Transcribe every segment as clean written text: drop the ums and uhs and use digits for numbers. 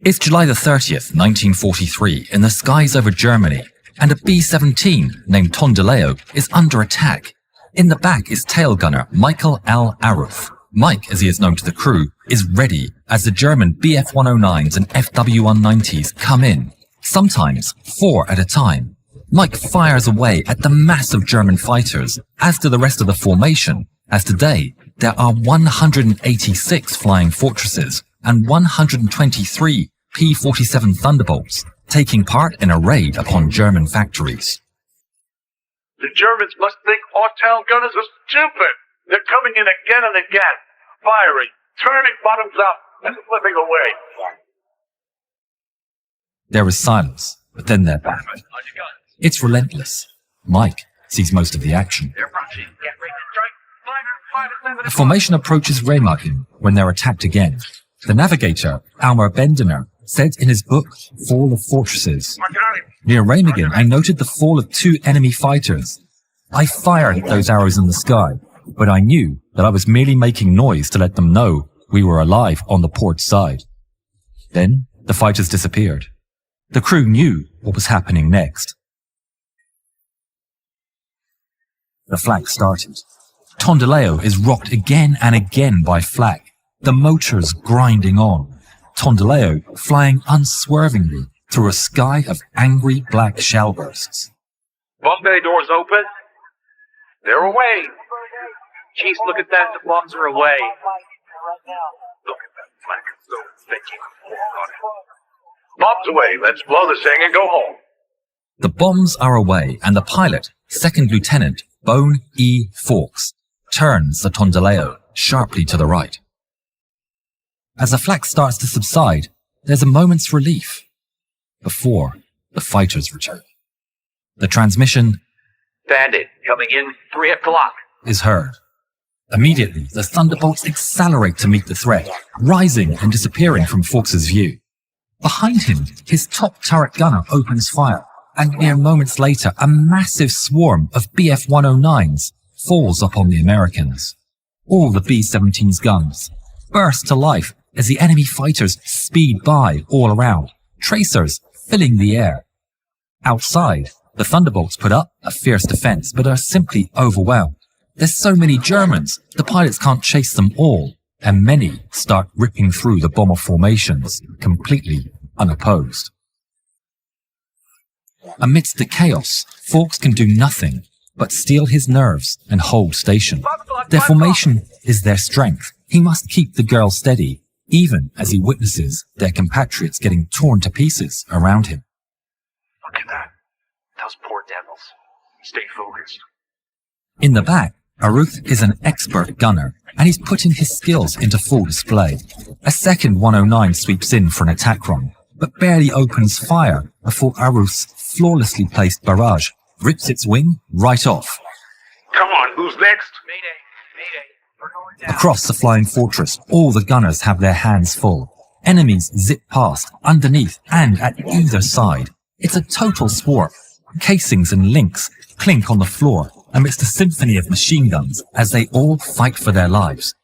It's July the 30th, 1943, in the skies over Germany, and a B-17 named Tondileo is under attack. In the back is Tailgunner Michael L. Aruth. Mike, as he is known to the crew, is ready as the German Bf-109s and FW-190s come in, sometimes 4 at a time. Mike fires away at the massive German fighters, as do the rest of the formation, as today there are 186 flying fortresses and 123 P-47 Thunderbolts taking part in a raid upon German factories. The Germans must think our Tailgunners are stupid. They're coming in again and again, firing, turning bottoms up, and flipping away. There is silence, but then they're back. It's relentless. Mike sees most of the action. The formation approaches Remagen when they're attacked again. The navigator, Almer Bendener, said in his book, Fall of Fortresses, "Near Remagen, I noted the fall of 2 enemy fighters. I fired those arrows in the sky, but I knew that I was merely making noise to let them know we were alive on the port side." Then the fighters disappeared. The crew knew what was happening next. The flak started. Tondileo is rocked again and again by flak, the motors grinding on. Tondileo flying unswervingly through a sky of angry black shell bursts. Bomb bay doors open. They're away. Jeez, look at that. The bombs are away. Look at that flak. So sticky. Bombs away. Let's blow this thing and go home. The bombs are away, and the pilot, Second Lieutenant Bone E. Fawkes, turns the Tondileo sharply to the right. As the flak starts to subside, there's a moment's relief before the fighters return. The transmission, "Bandit, coming in 3 o'clock. is heard. Immediately, the Thunderbolts accelerate to meet the threat, rising and disappearing from Fawkes' view. Behind him, his top turret gunner opens fire, and mere moments later, a massive swarm of Bf-109s falls upon the Americans. All the B-17's guns burst to life as the enemy fighters speed by all around, tracers filling the air. Outside, the Thunderbolts put up a fierce defense, but are simply overwhelmed. There's so many Germans, the pilots can't chase them all, and many start ripping through the bomber formations, completely unopposed. Amidst the chaos, Fawkes can do nothing but steel his nerves and hold station. Their formation is their strength. He must keep the girl steady, even as he witnesses their compatriots getting torn to pieces around him. Look at that. Those poor devils. Stay focused. In the back, Aruth is an expert gunner, and he's putting his skills into full display. A second 109 sweeps in for an attack run, but barely opens fire before Aruth's flawlessly placed barrage rips its wing right off. Come on, who's next? Mayday. Mayday. We're going down. Across the flying fortress, all the gunners have their hands full. Enemies zip past, underneath, and at either side. It's a total swarm. Casings and links clink on the floor amidst a symphony of machine guns as they all fight for their lives.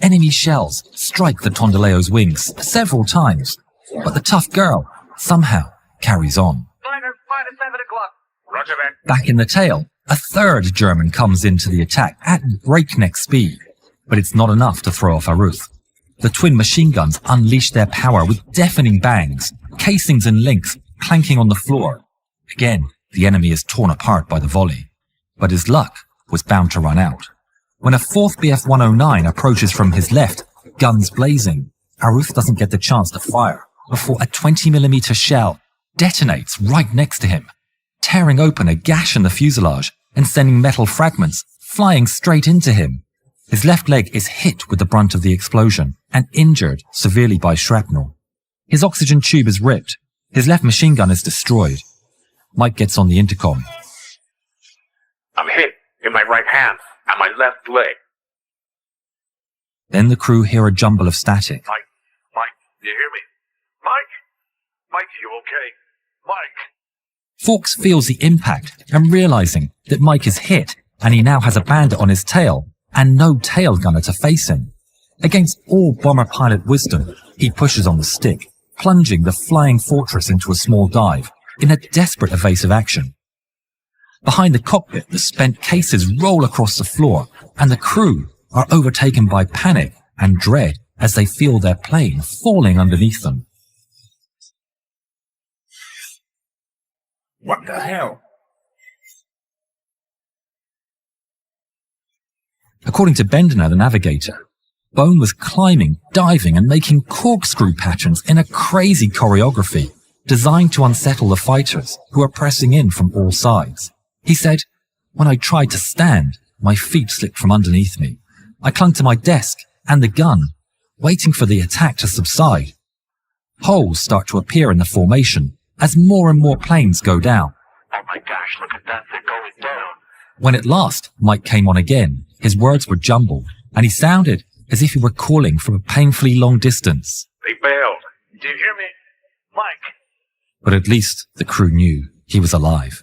Enemy shells strike the Tondileo's wings several times, but the tough girl somehow carries on. Liner, 5 to 7 o'clock. Roger that. Back in the tail, a third German comes into the attack at breakneck speed, but it's not enough to throw off Aruth. The twin machine guns unleash their power with deafening bangs, casings and links clanking on the floor. Again, the enemy is torn apart by the volley, but his luck was bound to run out. When a fourth Bf-109 approaches from his left, guns blazing, Aruth doesn't get the chance to fire before a 20mm shell detonates right next to him, tearing open a gash in the fuselage and sending metal fragments flying straight into him. His left leg is hit with the brunt of the explosion and injured severely by shrapnel. His oxygen tube is ripped. His left machine gun is destroyed. Mike gets on the intercom. I'm hit in my right hand and my left leg. Then the crew hear a jumble of static. Mike, do you hear me? Mike, are you okay? Mike. Fawkes feels the impact and realizing that Mike is hit and he now has a bandit on his tail and no tail gunner to face him. Against all bomber pilot wisdom, he pushes on the stick, plunging the flying fortress into a small dive in a desperate evasive action. Behind the cockpit, the spent cases roll across the floor, and the crew are overtaken by panic and dread as they feel their plane falling underneath them. What the hell? According to Bendiner, the navigator, Bone was climbing, diving, and making corkscrew patterns in a crazy choreography designed to unsettle the fighters who are pressing in from all sides. He said, "When I tried to stand, my feet slipped from underneath me. I clung to my desk and the gun, waiting for the attack to subside. Holes start to appear in the formation as more and more planes go down. Oh my gosh, look at that, they're going down. When at last Mike came on again, his words were jumbled, and he sounded as if he were calling from a painfully long distance. They bailed. Do you hear me? Mike. But at least the crew knew he was alive.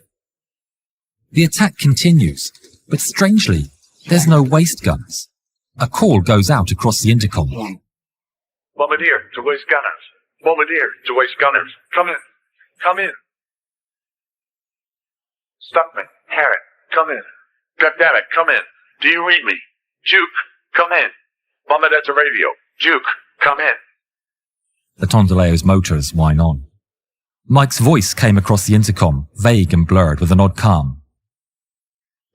The attack continues, but strangely, there's no waste guns. A call goes out across the intercom. Bombardier to waste gunners. Bombardier to waste gunners. Come in. Come in. Stuckman. Harrod. Come in. Goddammit, come in. Do you read me? Juke, come in. Bombardier to radio. Juke, come in. The Tondeleo's motors whine on. Mike's voice came across the intercom, vague and blurred with an odd calm.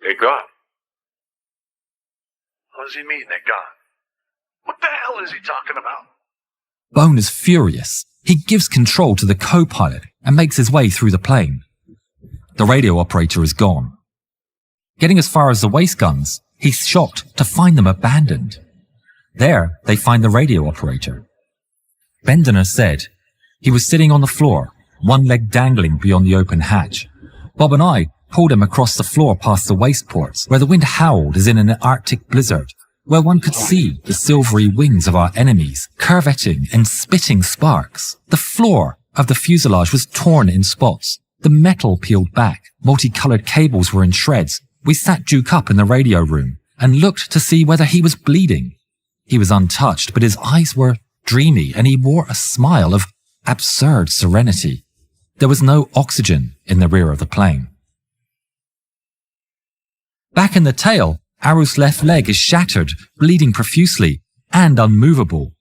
They're gone. What does he mean they're gone? What the hell is he talking about? Bone is furious. He gives control to the co-pilot and makes his way through the plane. The radio operator is gone. Getting as far as the waste guns, he's shocked to find them abandoned. There, they find the radio operator. Bendiner said he was sitting on the floor, one leg dangling beyond the open hatch. Bob and I pulled him across the floor past the waste ports, where the wind howled as in an Arctic blizzard, where one could see the silvery wings of our enemies curvetting and spitting sparks. The floor of the fuselage was torn in spots. The metal peeled back. Multicolored cables were in shreds. We sat Duke up in the radio room and looked to see whether he was bleeding. He was untouched, but his eyes were dreamy and he wore a smile of absurd serenity. There was no oxygen in the rear of the plane. Back in the tail, Aru's left leg is shattered, bleeding profusely, and unmovable.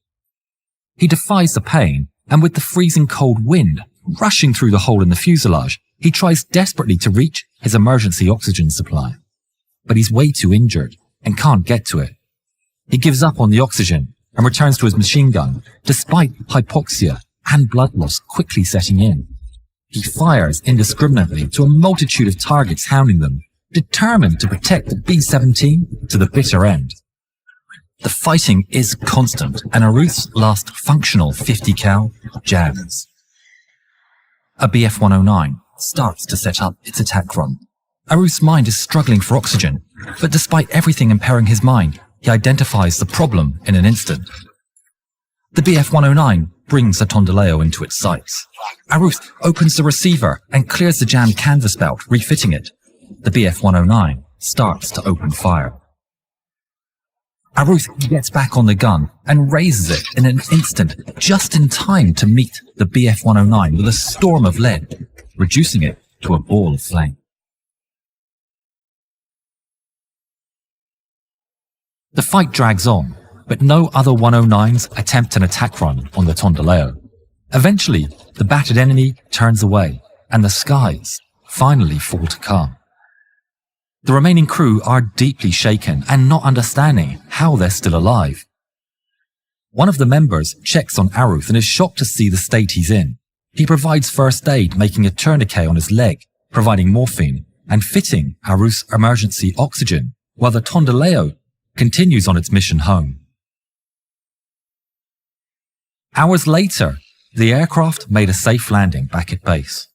He defies the pain, and with the freezing cold wind rushing through the hole in the fuselage, he tries desperately to reach his emergency oxygen supply. But he's way too injured and can't get to it. He gives up on the oxygen and returns to his machine gun, despite hypoxia and blood loss quickly setting in. He fires indiscriminately to a multitude of targets hounding them, determined to protect the B-17 to the bitter end. The fighting is constant, and Aruth's last functional 50 cal jams. A BF-109 starts to set up its attack run. Aruth's mind is struggling for oxygen, but despite everything impairing his mind, he identifies the problem in an instant. The BF-109 brings the Tondileo into its sights. Aruth opens the receiver and clears the jammed canvas belt, refitting it. The BF-109 starts to open fire. Aruth gets back on the gun and raises it in an instant, just in time to meet the BF-109 with a storm of lead, reducing it to a ball of flame. The fight drags on, but no other 109s attempt an attack run on the Tondileo. Eventually, the battered enemy turns away, and the skies finally fall to calm. The remaining crew are deeply shaken and not understanding how they're still alive. One of the members checks on Aruth and is shocked to see the state he's in. He provides first aid, making a tourniquet on his leg, providing morphine, and fitting Aruth's emergency oxygen, while the Tondileo continues on its mission home. Hours later, the aircraft made a safe landing back at base.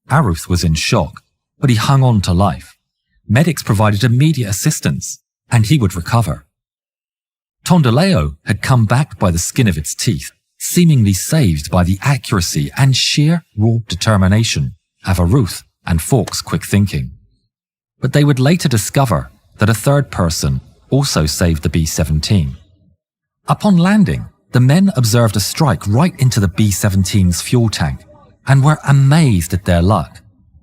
Aruth was in shock, but he hung on to life. Medics provided immediate assistance, and he would recover. Tondileo had come back by the skin of its teeth, seemingly saved by the accuracy and sheer raw determination of Aruth and Falk's quick thinking. But they would later discover that a third person also saved the B-17. Upon landing, The men observed a strike right into the B-17's fuel tank and were amazed at their luck.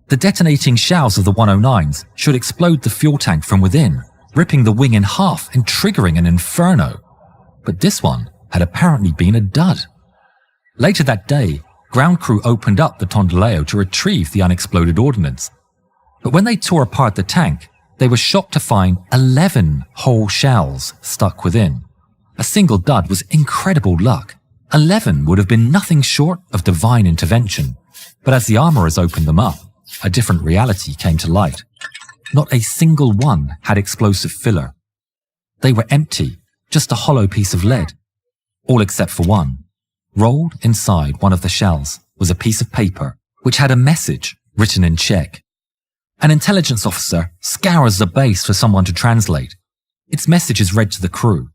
The detonating shells of the 109s should explode the fuel tank from within, ripping the wing in half and triggering an inferno. But this one had apparently been a dud. Later that day, ground crew opened up the Tondileo to retrieve the unexploded ordnance. But when they tore apart the tank, they were shocked to find 11 whole shells stuck within. A single dud was incredible luck. 11 would have been nothing short of divine intervention. But as the armourers opened them up, a different reality came to light. Not a single one had explosive filler. They were empty, just a hollow piece of lead. All except for one. Rolled inside one of the shells was a piece of paper which had a message written in Czech. An intelligence officer scours the base for someone to translate. Its message is read to the crew.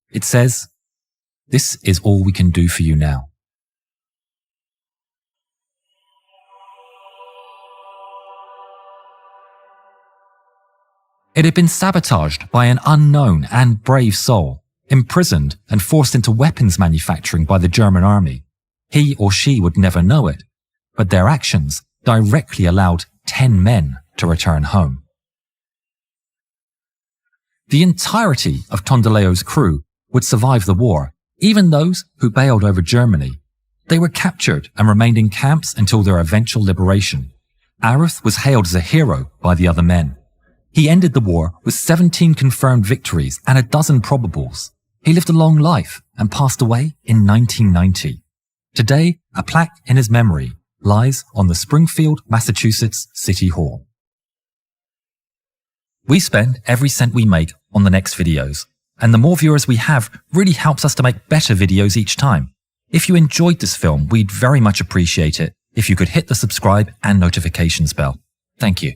It says, "This is all we can do for you now." It had been sabotaged by an unknown and brave soul, imprisoned and forced into weapons manufacturing by the German army. He or she would never know it, but their actions directly allowed 10 men to return home. The entirety of Tondileo's crew would survive the war, even those who bailed over Germany. They were captured and remained in camps until their eventual liberation. Aruth was hailed as a hero by the other men. He ended the war with 17 confirmed victories and a dozen probables. He lived a long life and passed away in 1990. Today, a plaque in his memory lies on the Springfield, Massachusetts City Hall. We spend every cent we make on the next videos, and the more viewers we have really helps us to make better videos each time. If you enjoyed this film, we'd very much appreciate it if you could hit the subscribe and notifications bell. Thank you.